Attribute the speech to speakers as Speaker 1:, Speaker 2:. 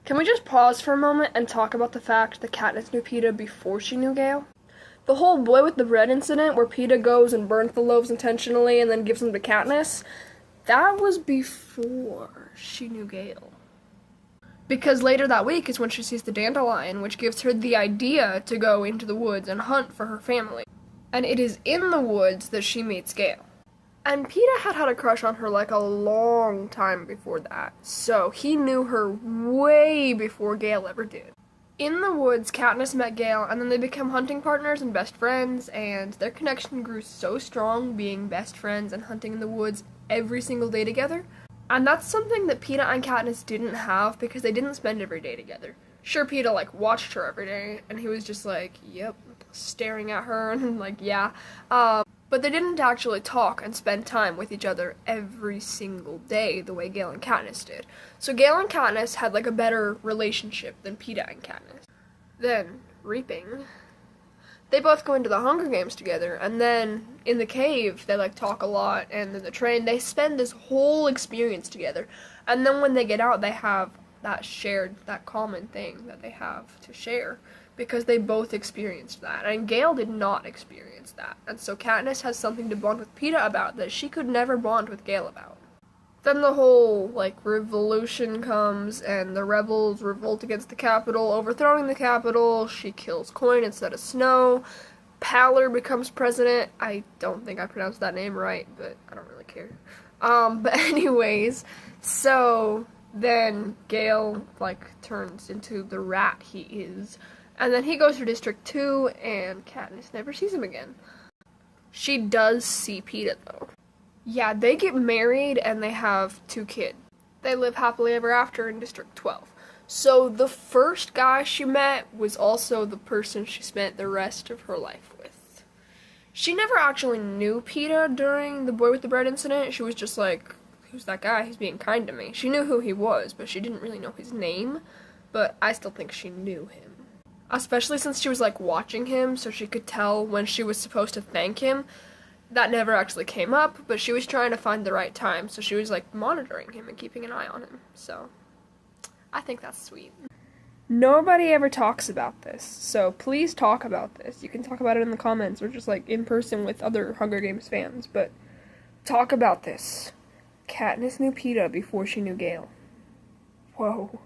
Speaker 1: Can we just pause for a moment and talk about the fact that Katniss knew Peeta before she knew Gale? The whole boy with the bread incident where Peeta goes and burns the loaves intentionally and then gives them to Katniss, that was before she knew Gale. Because later that week is when she sees the dandelion, which gives her the idea to go into the woods and hunt for her family. And it is in the woods that she meets Gale. And Peeta had a crush on her like a long time before that, so he knew her way before Gale ever did. In the woods, Katniss met Gale, and then they became hunting partners and best friends, and their connection grew so strong, being best friends and hunting in the woods every single day together. And that's something that Peeta and Katniss didn't have because they didn't spend every day together. Sure, Peeta, watched her every day, and he was just yep, staring at her, and yeah. But they didn't actually talk and spend time with each other every single day the way Gale and Katniss did. So Gale and Katniss had a better relationship than Peeta and Katniss. Then, reaping. They both go into the Hunger Games together, and then in the cave they talk a lot, and in the train they spend this whole experience together. And then when they get out, they have that common thing that they have to share, because they both experienced that, and Gale did not experience that, and so Katniss has something to bond with Peeta about that she could never bond with Gale about. Then the whole, revolution comes, and the rebels revolt against the Capitol, overthrowing the Capitol. She kills Coin instead of Snow. Paler becomes president. I don't think I pronounced that name right, but I don't really care. But anyways, so then Gale, turns into the rat he is. And then he goes to District 2, and Katniss never sees him again. She does see Peeta, though. Yeah, they get married, and they have 2 kids. They live happily ever after in District 12. So the first guy she met was also the person she spent the rest of her life with. She never actually knew Peeta during the Boy with the Bread incident. She was just who's that guy? He's being kind to me. She knew who he was, but she didn't really know his name. But I still think she knew him. Especially since she was watching him, so she could tell when she was supposed to thank him. That never actually came up, but she was trying to find the right time, so she was monitoring him and keeping an eye on him. So I think that's sweet. Nobody ever talks about this, so please talk about this. You can talk about it in the comments or just in person with other Hunger Games fans, but talk about this. Katniss knew Peeta before she knew Gale. Whoa.